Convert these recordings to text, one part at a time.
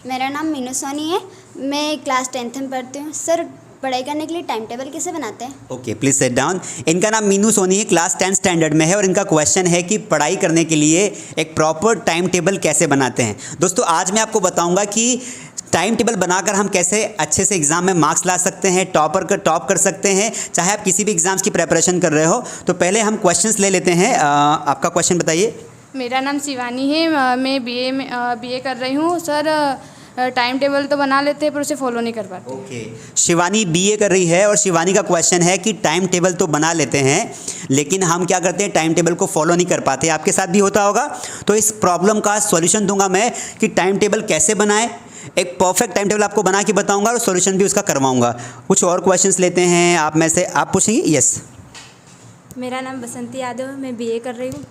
मेरा नाम मीनू सोनी है। मैं क्लास 10th में पढ़ती हूँ। सर, पढ़ाई करने के लिए टाइम टेबल कैसे बनाते हैं? Okay, please sit down. इनका नाम मीनू सोनी है, क्लास 10 स्टैंडर्ड में है और इनका क्वेश्चन है कि पढ़ाई करने के लिए एक प्रॉपर टाइम टेबल कैसे बनाते हैं। दोस्तों, आज मैं आपको बताऊंगा कि टाइम टेबल बनाकर हम कैसे अच्छे से एग्जाम में मार्क्स ला सकते हैं, टॉप कर सकते हैं, चाहे आप किसी भी एग्जाम्स की प्रेपरेशन कर रहे हो। तो पहले हम क्वेश्चंस ले लेते हैं। आपका क्वेश्चन बताइए। मेरा नाम शिवानी है। मैं बीए कर रही हूँ। सर, टाइम टेबल तो बना लेते हैं पर उसे फॉलो नहीं कर पाते। ओके, शिवानी बीए कर रही है और शिवानी का क्वेश्चन है कि टाइम टेबल तो बना लेते हैं लेकिन हम क्या करते हैं, टाइम टेबल को फॉलो नहीं कर पाते। आपके साथ भी होता होगा। तो इस प्रॉब्लम का सॉल्यूशन दूंगा मैं कि टाइम टेबल कैसे बनाएं। एक परफेक्ट टाइम टेबल आपको बना के बताऊंगा और सॉल्यूशन भी उसका करवाऊंगा। कुछ और क्वेश्चंस लेते हैं आप में से। आप पूछेंगे? यस। मेरा नाम बसंती यादव है। मैं बीए कर रही हूँ।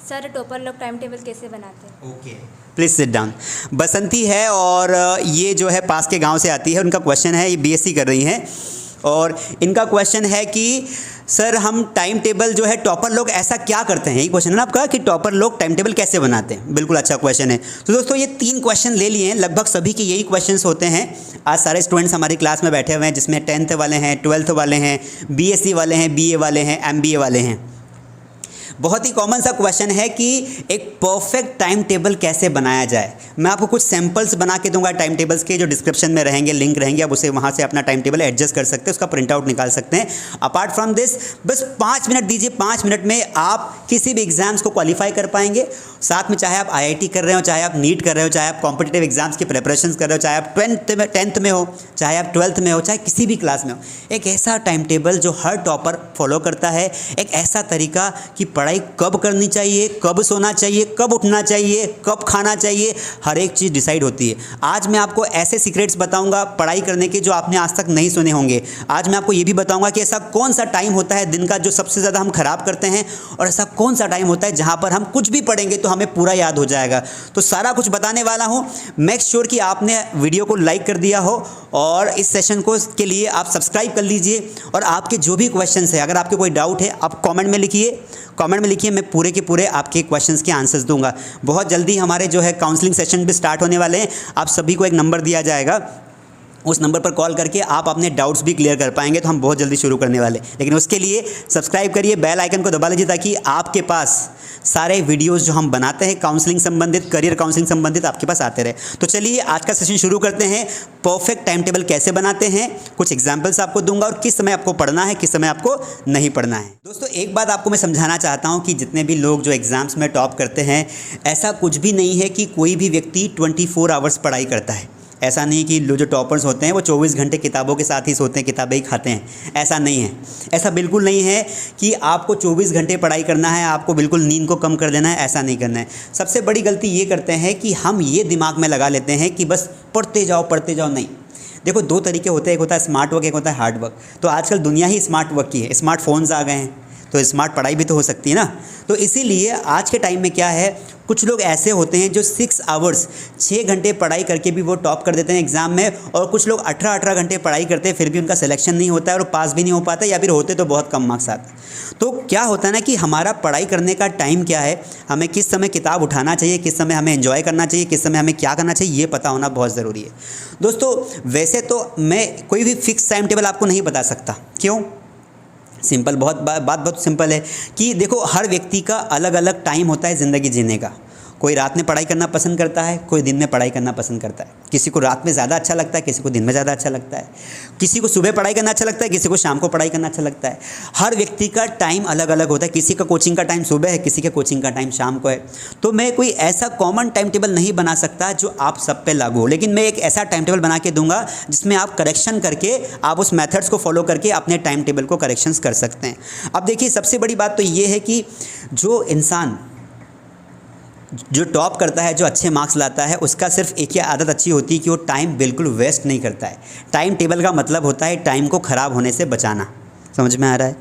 सर, टॉपर लोग टाइम टेबल कैसे बनाते हैं? Okay, please sit down. Basanti है और ये जो है पास के गांव से आती है। उनका क्वेश्चन है, ये बीएससी कर रही हैं और इनका क्वेश्चन है कि सर, हम टाइम टेबल जो है टॉपर लोग ऐसा क्या करते हैं। यही क्वेश्चन है ना आपका कि टॉपर लोग टाइम टेबल कैसे बनाते हैं। बिल्कुल अच्छा क्वेश्चन है। तो दोस्तों, ये 3 क्वेश्चन ले लिए हैं। लगभग सभी के यही क्वेश्चंस होते हैं। आज सारे स्टूडेंट्स हमारी क्लास में बैठे हुए हैं, जिसमें 10th वाले हैं, 12th वाले हैं, बीएससी वाले हैं, बीए वाले हैं, एमबीए वाले हैं। बहुत ही कॉमन सा क्वेश्चन है कि एक परफेक्ट टाइम टेबल कैसे बनाया जाए। मैं आपको कुछ सैंपल्स बना के दूंगा टाइम टेबल्स के, जो डिस्क्रिप्शन में रहेंगे, लिंक रहेंगे। आप उसे वहाँ से अपना टाइम टेबल एडजस्ट कर सकते हैं, उसका प्रिंट आउट निकाल सकते हैं। अपार्ट फ्रॉम दिस, बस 5 मिनट दीजिए। 5 मिनट में आप किसी भी एग्जाम्स को क्वालिफाई कर पाएंगे। साथ में चाहे आप आईआईटी कर रहे हो, चाहे आप नीट कर रहे हो, चाहे आप कॉम्पिटिटिव एग्जाम्स की प्रिपरेशन कर रहे हो, चाहे आप 10th में हो, चाहे आप 12th में हो, चाहे किसी भी क्लास में हो। एक ऐसा टाइम टेबल जो हर टॉपर फॉलो करता है। एक ऐसा तरीका कि पढ़ाई कब करनी चाहिए, कब सोना चाहिए, कब उठना चाहिए, कब खाना चाहिए, हर एक चीज़ डिसाइड होती है। आज मैं आपको ऐसे सीक्रेट्स बताऊंगा पढ़ाई करने के जो आपने आज तक नहीं सुने होंगे। आज मैं आपको ये भी बताऊंगा कि ऐसा कौन सा टाइम होता है दिन का जो सबसे ज़्यादा हम खराब करते हैं और ऐसा कौन सा टाइम होता है जहाँ पर हम कुछ भी पढ़ेंगे तो हमें पूरा याद हो जाएगा। तो सारा कुछ बताने वाला हूँ। मेक श्योर कि आपने वीडियो को लाइक कर दिया हो और इस सेशन को के लिए आप सब्सक्राइब कर लीजिए। और आपके जो भी क्वेश्चन है, अगर आपके कोई डाउट है, आप कॉमेंट में लिखिए। मैं पूरे के पूरे आपके क्वेश्चंस के आंसर्स दूंगा। बहुत जल्दी हमारे जो है काउंसलिंग सेशन भी स्टार्ट होने वाले हैं। आप सभी को एक नंबर दिया जाएगा, उस नंबर पर कॉल करके आप अपने डाउट्स भी क्लियर कर पाएंगे। तो हम बहुत जल्दी शुरू करने वाले, लेकिन उसके लिए सब्सक्राइब करिए, बेल आइकन को दबा लीजिए ताकि आपके पास सारे वीडियोस जो हम बनाते हैं काउंसलिंग संबंधित, करियर काउंसलिंग संबंधित, आपके पास आते रहे। तो चलिए आज का सेशन शुरू करते हैं। परफेक्ट टाइम टेबल कैसे बनाते हैं, कुछ एग्जाम्पल्स आपको दूंगा और किस समय आपको पढ़ना है, किस समय आपको नहीं पढ़ना है। दोस्तों, एक बात आपको मैं समझाना चाहता हूँ कि जितने भी लोग जो एग्जाम्स में टॉप करते हैं, ऐसा कुछ भी नहीं है कि कोई भी व्यक्ति 24 आवर्स पढ़ाई करता है। ऐसा नहीं कि जो टॉपर्स होते हैं वो 24 घंटे किताबों के साथ ही सोते हैं, किताबें ही खाते हैं। ऐसा नहीं है। ऐसा बिल्कुल नहीं है कि आपको 24 घंटे पढ़ाई करना है, आपको बिल्कुल नींद को कम कर देना है। ऐसा नहीं करना है। सबसे बड़ी गलती ये करते हैं कि हम ये दिमाग में लगा लेते हैं कि बस पढ़ते जाओ। नहीं, देखो 2 तरीके होते हैं। एक होता है स्मार्ट वर्क, एक होता है हार्ड वर्क। तो आजकल दुनिया ही स्मार्ट वर्क की है। स्मार्टफोन्स आ गए हैं तो स्मार्ट पढ़ाई भी तो हो सकती है ना। तो इसीलिए आज के टाइम में क्या है, कुछ लोग ऐसे होते हैं जो 6 आवर्स 6 घंटे पढ़ाई करके भी वो टॉप कर देते हैं एग्ज़ाम में, और कुछ लोग 18 घंटे पढ़ाई करते हैं फिर भी उनका सिलेक्शन नहीं होता है और पास भी नहीं हो पाता, या फिर होते तो बहुत कम मार्क्स आते। तो क्या होता है ना कि हमारा पढ़ाई करने का टाइम क्या है, हमें किस समय किताब उठाना चाहिए, किस समय हमें एंजॉय करना चाहिए, किस समय हमें क्या करना चाहिए, ये पता होना बहुत ज़रूरी है। दोस्तों, वैसे तो मैं कोई भी फिक्स टाइम टेबल आपको नहीं बता सकता। क्यों? सिंपल, बात बहुत सिंपल है कि देखो, हर व्यक्ति का अलग अलग टाइम होता है ज़िंदगी जीने का। कोई रात में पढ़ाई करना पसंद करता है, कोई दिन में पढ़ाई करना पसंद करता है। किसी को रात में ज़्यादा अच्छा लगता है, किसी को दिन में ज़्यादा अच्छा लगता है। किसी को सुबह पढ़ाई करना अच्छा लगता है, किसी को शाम को पढ़ाई करना अच्छा लगता है। हर व्यक्ति का टाइम अलग अलग होता है। किसी का कोचिंग का टाइम सुबह है, किसी का कोचिंग का टाइम शाम को है। तो मैं कोई ऐसा कॉमन टाइम टेबल नहीं बना सकता जो आप सब पे लागू हो, लेकिन मैं एक ऐसा टाइम टेबल बना के दूंगा जिसमें आप करेक्शन करके, आप उस मेथड्स को फॉलो करके अपने टाइम टेबल को करेक्शंस कर सकते हैं। अब देखिए, सबसे बड़ी बात तो ये है कि जो इंसान जो टॉप करता है, जो अच्छे मार्क्स लाता है, उसका सिर्फ एक ही आदत अच्छी होती है कि वो टाइम बिल्कुल वेस्ट नहीं करता है। टाइम टेबल का मतलब होता है टाइम को ख़राब होने से बचाना। समझ में आ रहा है?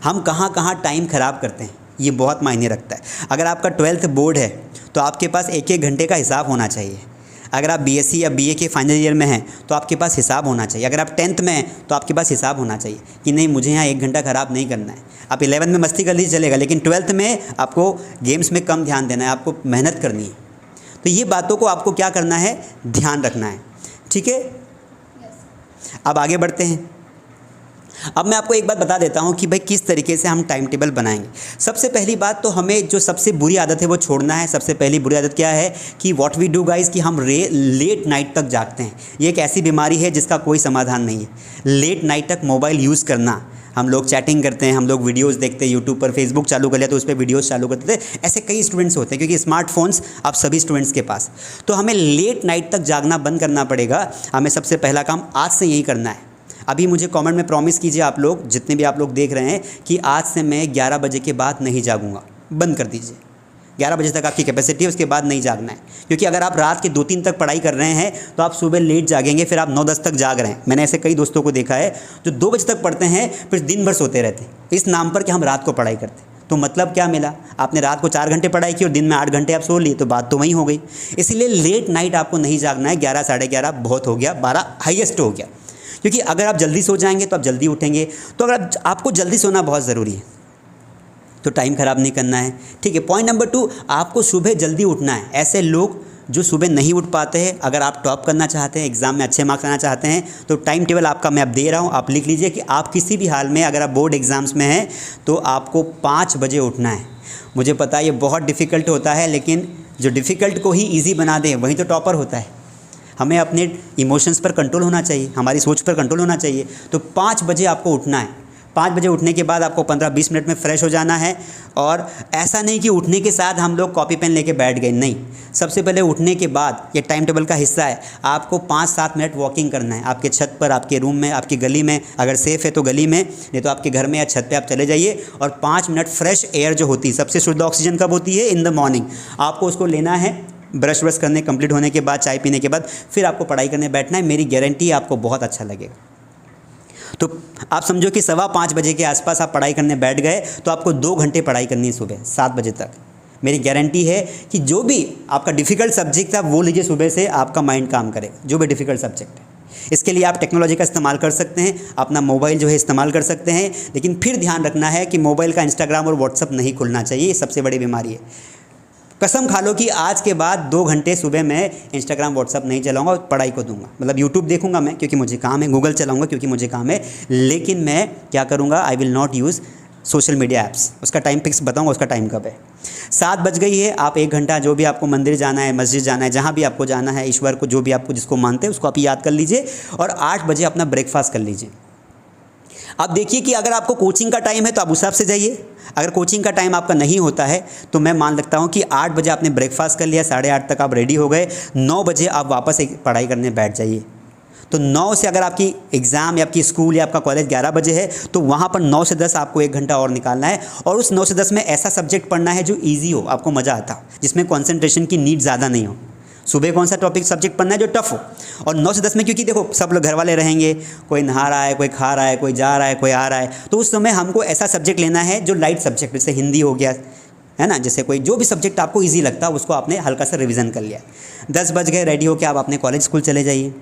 हम कहाँ कहाँ टाइम ख़राब करते हैं, ये बहुत मायने रखता है। अगर आपका 12th बोर्ड है तो आपके पास 1-1 घंटे का हिसाब होना चाहिए। अगर आप बीएससी या बीए के फाइनल ईयर में हैं तो आपके पास हिसाब होना चाहिए। अगर आप 10th में हैं तो आपके पास हिसाब होना चाहिए कि नहीं, मुझे यहाँ 1 घंटा ख़राब नहीं करना है। आप 11th में मस्ती कर लीजिए चलेगा, लेकिन 12th में आपको गेम्स में कम ध्यान देना है, आपको मेहनत करनी है। तो ये बातों को आपको क्या करना है, ध्यान रखना है, ठीक है। अब आगे बढ़ते हैं। अब मैं आपको एक बात बता देता हूँ कि भाई किस तरीके से हम टाइम टेबल बनाएंगे। सबसे पहली बात तो हमें जो सबसे बुरी आदत है वो छोड़ना है। सबसे पहली बुरी आदत क्या है कि व्हाट वी डू गाइस, कि हम लेट नाइट तक जागते हैं। ये एक ऐसी बीमारी है जिसका कोई समाधान नहीं है। लेट नाइट तक मोबाइल यूज़ करना, हम लोग चैटिंग करते हैं, हम लोग वीडियोस देखते हैं यूट्यूब पर, फेसबुक चालू कर लिया तो उस पर वीडियोस चालू करते थे। ऐसे कई स्टूडेंट्स होते हैं क्योंकि स्मार्टफोन्स अब सभी स्टूडेंट्स के पास। तो हमें लेट नाइट तक जागना बंद करना पड़ेगा। हमें सबसे पहला काम आज से यही करना है। अभी मुझे कमेंट में प्रॉमिस कीजिए आप लोग, जितने भी आप लोग देख रहे हैं, कि आज से मैं 11 बजे के बाद नहीं जागूंगा। बंद कर दीजिए। 11 बजे तक आपकी कैपेसिटी है, उसके बाद नहीं जागना है। क्योंकि अगर आप रात के 2-3 तक पढ़ाई कर रहे हैं तो आप सुबह लेट जागेंगे, फिर आप 9-10 तक जाग रहे हैं। मैंने ऐसे कई दोस्तों को देखा है जो 2 बजे तक पढ़ते हैं, फिर दिन भर सोते रहते हैं इस नाम पर कि हम रात को पढ़ाई करते हैं। तो मतलब क्या मिला, आपने रात को 4 घंटे पढ़ाई की और दिन में 8 घंटे आप सो लिए, तो बात तो वहीं हो गई। इसीलिए लेट नाइट आपको नहीं जागना है। 11 साढ़े 11 बहुत हो गया, 12 हाईएस्ट हो गया। क्योंकि अगर आप जल्दी सो जाएंगे तो आप जल्दी उठेंगे। तो अगर आपको जल्दी सोना बहुत ज़रूरी है, तो टाइम ख़राब नहीं करना है, ठीक है। पॉइंट नंबर 2, आपको सुबह जल्दी उठना है। ऐसे लोग जो सुबह नहीं उठ पाते हैं, अगर आप टॉप करना चाहते हैं, एग्ज़ाम में अच्छे मार्क्स आना चाहते हैं, तो टाइम टेबल आपका मैं अब दे रहा हूँ, आप लिख लीजिए कि आप किसी भी हाल में, अगर आप बोर्ड एग्ज़ाम्स में हैं तो आपको 5 बजे उठना है। मुझे पता है ये बहुत डिफ़िकल्ट होता है, लेकिन जो डिफ़िकल्ट को ही ईजी बना दें वही तो टॉपर होता है। हमें अपने इमोशंस पर कंट्रोल होना चाहिए, हमारी सोच पर कंट्रोल होना चाहिए। तो 5 बजे आपको उठना है। 5 बजे उठने के बाद आपको 15-20 मिनट में फ़्रेश हो जाना है। और ऐसा नहीं कि उठने के साथ हम लोग कॉपी पेन लेके बैठ गए, नहीं। सबसे पहले उठने के बाद, ये टाइम टेबल का हिस्सा है, आपको 5-7 मिनट वॉकिंग करना है। आपके छत पर, आपके रूम में, आपकी गली में, अगर सेफ़ है तो गली में, नहीं तो आपके घर में या छत पे आप चले जाइए। और 5 मिनट फ्रेश एयर जो होती है, सबसे शुद्ध ऑक्सीजन कब होती है, इन द मॉर्निंग। आपको उसको लेना है। ब्रश करने कंप्लीट होने के बाद, चाय पीने के बाद फिर आपको पढ़ाई करने बैठना है। मेरी गारंटी है आपको बहुत अच्छा लगेगा। तो आप समझो कि 5:15 बजे के आसपास आप पढ़ाई करने बैठ गए तो आपको 2 घंटे पढ़ाई करनी है सुबह 7 बजे तक। मेरी गारंटी है कि जो भी आपका डिफ़िकल्ट सब्जेक्ट था वो लीजिए, सुबह से आपका माइंड काम करेगा, जो भी डिफ़िकल्ट सब्जेक्ट है। इसके लिए आप टेक्नोलॉजी का इस्तेमाल कर सकते हैं, अपना मोबाइल जो है इस्तेमाल कर सकते हैं। लेकिन फिर ध्यान रखना है कि मोबाइल का इंस्टाग्राम और व्हाट्सअप नहीं खुलना चाहिए। ये सबसे बड़ी बीमारी है। कसम खा लो कि आज के बाद 2 घंटे सुबह मैं इंस्टाग्राम व्हाट्सअप नहीं चलाऊंगा, पढ़ाई को दूंगा। मतलब यूट्यूब देखूंगा मैं क्योंकि मुझे काम है, गूगल चलाऊंगा क्योंकि मुझे काम है, लेकिन मैं क्या करूंगा, I will not use social media apps. उसका टाइम फिक्स बताऊंगा, उसका टाइम कब है। 7 बज गई है, आप 1 घंटा जो भी आपको मंदिर जाना है, मस्जिद जाना है, जहाँ भी आपको जाना है, ईश्वर को जो भी आपको जिसको मानते हैं उसको आप याद कर लीजिए। और 8 बजे अपना ब्रेकफास्ट कर लीजिए। अब देखिए कि अगर आपको कोचिंग का टाइम है तो आप उस हिसाब से जाइए। अगर कोचिंग का टाइम आपका नहीं होता है तो मैं मान लगता हूँ कि 8 बजे आपने ब्रेकफास्ट कर लिया, 8:30 तक आप रेडी हो गए, 9 बजे आप वापस एक पढ़ाई करने बैठ जाइए। तो 9 से अगर आपकी एग्ज़ाम या आपकी स्कूल या आपका कॉलेज 11 बजे है तो वहाँ पर 9 से 10 आपको 1 घंटा और निकालना है। और उस 9 से 10 में ऐसा सब्जेक्ट पढ़ना है जो ईजी हो, आपको मज़ा आता हो, जिसमें कॉन्सेंट्रेशन की नीड ज़्यादा नहीं हो। सुबह कौन सा टॉपिक सब्जेक्ट पढ़ना है जो टफ हो। और 9 से 10 में, क्योंकि देखो सब लोग घर वाले रहेंगे, कोई नहा रहा है, कोई खा रहा है, कोई जा रहा है, कोई आ रहा है, तो उस समय हमको ऐसा सब्जेक्ट लेना है जो लाइट सब्जेक्ट, जैसे हिंदी हो गया है ना, जैसे कोई जो भी सब्जेक्ट आपको ईजी लगता है उसको आपने हल्का सा रिविज़न कर लिया। 10 बज गए, रेडी होकर आप अपने कॉलेज स्कूल चले जाइए।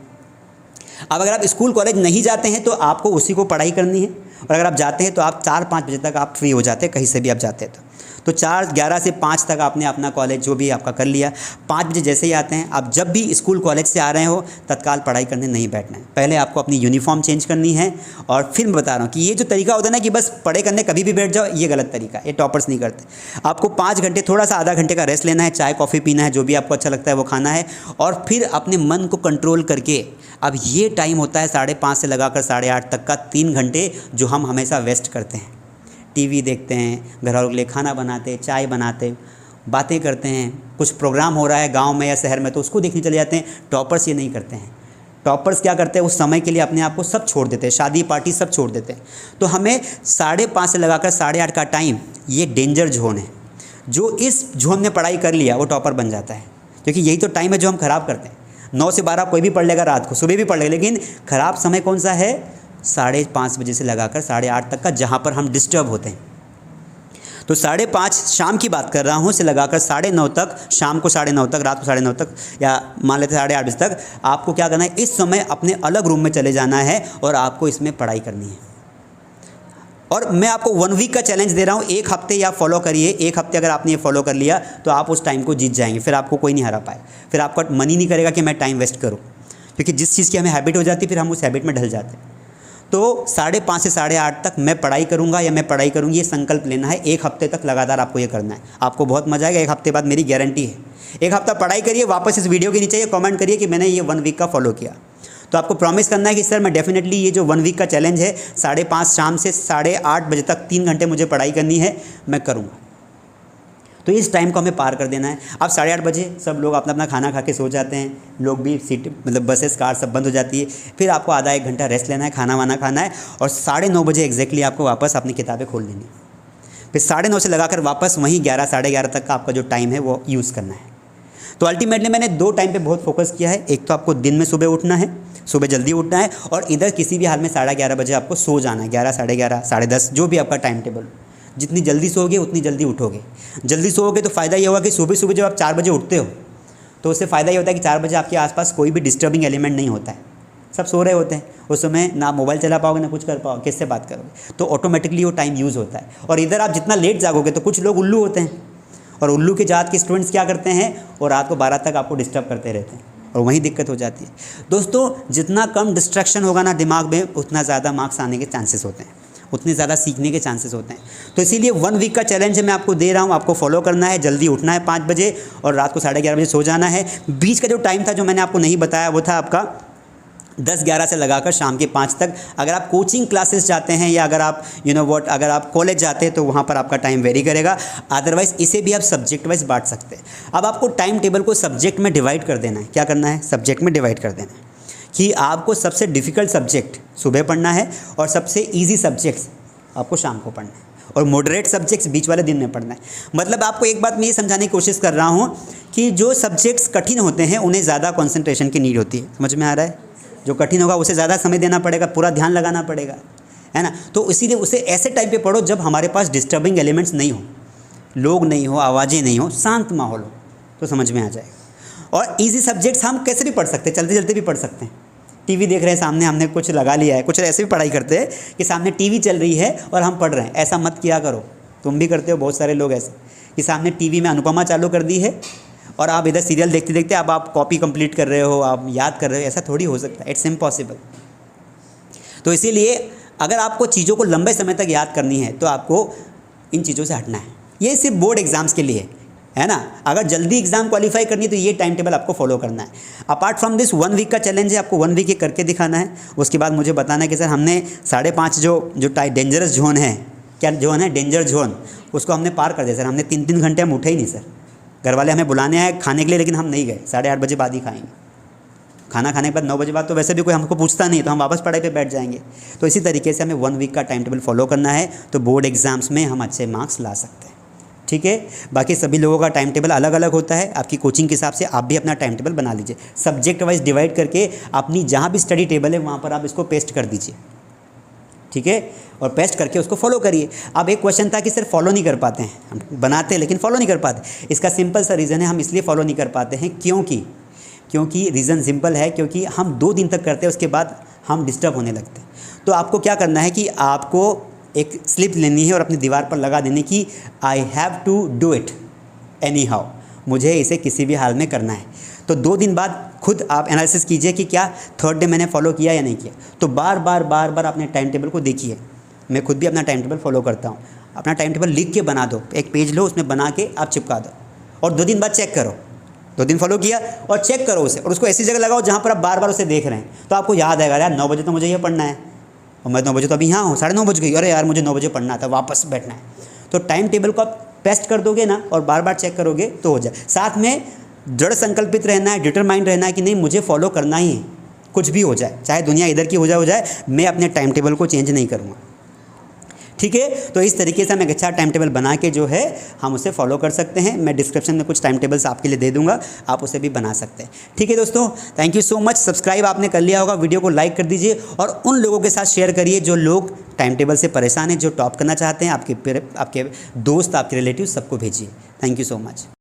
अब अगर आप स्कूल कॉलेज नहीं जाते हैं तो आपको उसी को पढ़ाई करनी है। और अगर आप जाते हैं तो आप 4-5 बजे तक आप फ्री हो जाते हैं, कहीं से भी आप जाते हैं तो 4:11 से 5 तक आपने अपना कॉलेज जो भी आपका कर लिया। 5 बजे जैसे ही आते हैं, आप जब भी स्कूल कॉलेज से आ रहे हो तत्काल पढ़ाई करने नहीं बैठना है। पहले आपको अपनी यूनिफॉर्म चेंज करनी है। और फिर मैं बता रहा हूँ कि ये जो तरीका होता है ना कि बस पढ़ाई करने कभी भी बैठ जाओ, ये गलत तरीका है, ये टॉपर्स नहीं करते। आपको 5 घंटे थोड़ा सा आधा घंटे का रेस्ट लेना है, चाय कॉफ़ी पीना है, जो भी आपको अच्छा लगता है वो खाना है। और फिर अपने मन को कंट्रोल करके, अब ये टाइम होता है 5:30 से लगाकर 8:30 तक का 3 घंटे जो हम हमेशा वेस्ट करते हैं। टीवी देखते हैं, घर वालों के लिए खाना बनाते, चाय बनाते, बातें करते हैं, कुछ प्रोग्राम हो रहा है गांव में या शहर में तो उसको देखने चले जाते हैं। टॉपर्स ये नहीं करते हैं। टॉपर्स क्या करते हैं, उस समय के लिए अपने आप को सब छोड़ देते हैं, शादी पार्टी सब छोड़ देते हैं। तो हमें 5:30 से लगाकर 8:30 का टाइम, ये डेंजर जोन है। जो इस जोन में पढ़ाई कर लिया वो टॉपर बन जाता है, क्योंकि यही तो टाइम है जो हम ख़राब करते हैं। 9 से 12 कोई भी पढ़ लेगा, रात को सुबह भी पढ़ लेगा, लेकिन ख़राब समय कौन सा है, 5:30 बजे से लगाकर 8:30 तक का, जहाँ पर हम डिस्टर्ब होते हैं। तो 5:30 शाम की बात कर रहा हूँ, से लगाकर 9:30 तक, शाम को 9:30 तक, रात को 9:30 तक, या मान लेते 8:30 बजे तक आपको क्या करना है, इस समय अपने अलग रूम में चले जाना है और आपको इसमें पढ़ाई करनी है। और मैं आपको 1 वीक का चैलेंज दे रहा हूँ, 1 हफ्ते या फॉलो करिए। 1 हफ्ते अगर आपने ये फॉलो कर लिया तो आप उस टाइम को जीत जाएंगे, फिर आपको कोई नहीं हरा पाए, फिर आपका मन ही नहीं करेगा कि मैं टाइम वेस्ट करूँ, क्योंकि जिस चीज़ की हमें हैबिट हो जाती है फिर हम उस हैबिट में ढल जाते हैं। तो 5:30 से 8:30 तक मैं पढ़ाई करूँगा या मैं पढ़ाई करूँगी, ये संकल्प लेना है। 1 हफ्ते तक लगातार आपको ये करना है, आपको बहुत मजा आएगा। 1 हफ्ते बाद मेरी गारंटी है। 1 हफ्ता पढ़ाई करिए, वापस इस वीडियो के नीचे ये कमेंट करिए कि मैंने ये 1 वीक का फॉलो किया। तो आपको प्रॉमिस करना है कि सर मैं डेफिनेटली ये जो 1 वीक का चैलेंज है 5:30 शाम से 8:30 बजे तक 3 घंटे मुझे पढ़ाई करनी है, मैं करूँगा। तो इस टाइम को हमें पार कर देना है। अब 8:30 बजे सब लोग अपना अपना खाना खा के सो जाते हैं, लोग भी सीट मतलब बसेस कार सब बंद हो जाती है। फिर आपको आधा 1 घंटा रेस्ट लेना है, खाना वाना खाना है और 9:30 बजे एग्जैक्टली आपको वापस अपनी किताबें खोल लेनी है। फिर 9:30 से लगाकर वापस वहीं 11 साढ़े 11 तक का आपका जो टाइम है वो यूज़ करना है। तो अल्टीमेटली मैंने 2 टाइम पे बहुत फोकस किया है। एक तो आपको दिन में सुबह उठना है, सुबह जल्दी उठना है, और इधर किसी भी हाल में 11:30 बजे आपको सो जाना है। 11 साढ़े 11 10:30 जो भी आपका टाइम टेबल। जितनी जल्दी सोओगे उतनी जल्दी उठोगे। जल्दी सोओगे तो फ़ायदा ये होगा कि सुबह सुबह जब आप 4 बजे उठते हो तो उससे फ़ायदा ये होता है कि 4 बजे आपके आसपास कोई भी डिस्टर्बिंग एलिमेंट नहीं होता है, सब सो रहे होते हैं। उस समय ना मोबाइल चला पाओगे ना कुछ कर पाओगे, किससे बात करोगे, तो ऑटोमेटिकली वो टाइम यूज़ होता है। और इधर आप जितना लेट जागोगे तो कुछ लोग उल्लू होते हैं, और उल्लू के जात के स्टूडेंट्स क्या करते हैं, और रात को 12 तक आपको डिस्टर्ब करते रहते हैं, और वहीं दिक्कत हो जाती है। दोस्तों जितना कम डिस्ट्रैक्शन होगा ना दिमाग में, उतना ज़्यादा मार्क्स आने के चांसेस होते हैं, उतने ज़्यादा सीखने के चांसेस होते हैं। तो इसीलिए 1 वीक का चैलेंज मैं आपको दे रहा हूँ, आपको फॉलो करना है। जल्दी उठना है 5 बजे और रात को 11:30 बजे सो जाना है। बीच का जो टाइम था जो मैंने आपको नहीं बताया वो था आपका 10-11 से लगाकर शाम के 5 तक। अगर आप कोचिंग क्लासेस जाते हैं या अगर आप अगर आप कॉलेज जाते हैं तो वहाँ पर आपका टाइम वेरी करेगा। अदरवाइज़ इसे भी आप सब्जेक्ट वाइज बांट सकते हैं। अब आपको टाइम टेबल को सब्जेक्ट में डिवाइड कर देना है। क्या करना है, सब्जेक्ट में डिवाइड कर देना है कि आपको सबसे डिफ़िकल्ट सब्जेक्ट सुबह पढ़ना है और सबसे ईजी सब्जेक्ट्स आपको शाम को पढ़ना है, और मॉडरेट सब्जेक्ट्स बीच वाले दिन में पढ़ना है। मतलब आपको एक बात मैं ये समझाने की कोशिश कर रहा हूँ कि जो सब्जेक्ट्स कठिन होते हैं उन्हें ज़्यादा कंसंट्रेशन की नीड होती है। समझ में आ रहा है? जो कठिन होगा उसे ज़्यादा समय देना पड़ेगा, पूरा ध्यान लगाना पड़ेगा, है ना। तो इसीलिए उसे ऐसे टाइम पे पढ़ो जब हमारे पास डिस्टर्बिंग एलिमेंट्स नहीं हो, लोग नहीं हो, आवाज़ें नहीं हो, शांत माहौल हो, तो समझ में आ जाएगा। और इजी सब्जेक्ट्स हम कैसे भी पढ़ सकते हैं, चलते चलते भी पढ़ सकते हैं। टीवी देख रहे हैं सामने, हमने कुछ लगा लिया है, कुछ ऐसे भी पढ़ाई करते हैं कि सामने टीवी चल रही है और हम पढ़ रहे हैं। ऐसा मत किया करो, तुम भी करते हो, बहुत सारे लोग ऐसे कि सामने टीवी में अनुपमा चालू कर दी है और आप इधर सीरियल देखते देखते अब आप कॉपी कंप्लीट कर रहे हो, आप याद कर रहे हो। ऐसा थोड़ी हो सकता है, इट्स इम्पॉसिबल। तो इसीलिए अगर आपको चीज़ों को लंबे समय तक याद करनी है तो आपको इन चीज़ों से हटना है। ये सिर्फ बोर्ड एग्जाम्स के लिए है ना। अगर जल्दी एग्जाम क्वालिफाई करनी है तो ये टाइम टेबल आपको फॉलो करना है। अपार्ट फ्रॉम दिस 1 वीक का चैलेंज है, आपको 1 वीक ये करके दिखाना है। उसके बाद मुझे बताना है कि सर हमने 5:30 जो डेंजरस जोन है, क्या जोन है, डेंजर जोन, उसको हमने पार कर दिया सर। हमने 3-3 घंटे हम उठे ही नहीं सर। घर वाले हमें बुलाने आए खाने के लिए, लेकिन हम नहीं गए। 8:30 बजे बाद ही खाएंगे। खाना खाने के बाद 9 बजे बाद तो वैसे भी कोई हमको पूछता नहीं, तो हम वापस पढ़ाई पे बैठ जाएंगे। तो इसी तरीके से हमें 1 वीक का टाइम टेबल फॉलो करना है, तो बोर्ड एग्जाम्स में हम अच्छे मार्क्स ला सकते हैं। ठीक है। बाकी सभी लोगों का टाइम टेबल अलग अलग होता है। आपकी कोचिंग के हिसाब से आप भी अपना टाइम टेबल बना लीजिए। सब्जेक्ट वाइज डिवाइड करके अपनी जहाँ भी स्टडी टेबल है वहाँ पर आप इसको पेस्ट कर दीजिए। ठीक है, और पेस्ट करके उसको फॉलो करिए। अब एक क्वेश्चन था कि सर फॉलो नहीं कर पाते हैं, हम बनाते हैं लेकिन फॉलो नहीं कर पाते। इसका सिंपल सा रीज़न है, हम इसलिए फॉलो नहीं कर पाते हैं क्योंकि रीज़न सिंपल है, क्योंकि हम 2 दिन तक करते हैं, उसके बाद हम डिस्टर्ब होने लगते हैं। तो आपको क्या करना है कि आपको एक स्लिप लेनी है और अपनी दीवार पर लगा देने की, I have to do it anyhow, मुझे इसे किसी भी हाल में करना है। तो 2 दिन बाद खुद आप एनालिसिस कीजिए कि क्या 3rd डे मैंने फॉलो किया या नहीं किया। तो बार बार अपने टाइम टेबल को देखिए। मैं खुद भी अपना टाइम टेबल फॉलो करता हूँ। अपना टाइम टेबल लिख के बना दो, एक पेज लो, उसमें बना के आप चिपका दो, और 2 दिन बाद चेक करो। 2 दिन फॉलो किया और चेक करो उसे, और उसको ऐसी जगह लगाओ जहाँ पर आप बार बार उसे देख रहे हैं। तो आपको याद आएगा, यार 9 बजे तो मुझे ये पढ़ना है, और मैं 9 बजे तो अभी यहाँ हूँ, 9:30 बज गई, अरे यार मुझे 9 बजे पढ़ना था, वापस बैठना है। तो टाइम टेबल को आप पेस्ट कर दोगे ना और बार बार चेक करोगे तो हो जाए। साथ में दृढ़ संकल्पित रहना है, डिटरमाइंड रहना है कि नहीं मुझे फॉलो करना ही है, कुछ भी हो जाए, चाहे दुनिया इधर की हो जाए, मैं अपने टाइम टेबल को चेंज नहीं करूँगा। ठीक है, तो इस तरीके से हम एक अच्छा टाइम टेबल बना के जो है हम उसे फॉलो कर सकते हैं। मैं डिस्क्रिप्शन में कुछ टाइम टेबल्स आपके लिए दे दूंगा, आप उसे भी बना सकते हैं। ठीक है दोस्तों, thank you so much. Subscribe आपने कर लिया होगा, वीडियो को लाइक कर दीजिए और उन लोगों के साथ शेयर करिए जो लोग टाइम टेबल से परेशान हैं, जो टॉप करना चाहते हैं। आपके दोस्त, आपके रिलेटिव सबको भेजिए। Thank you so much.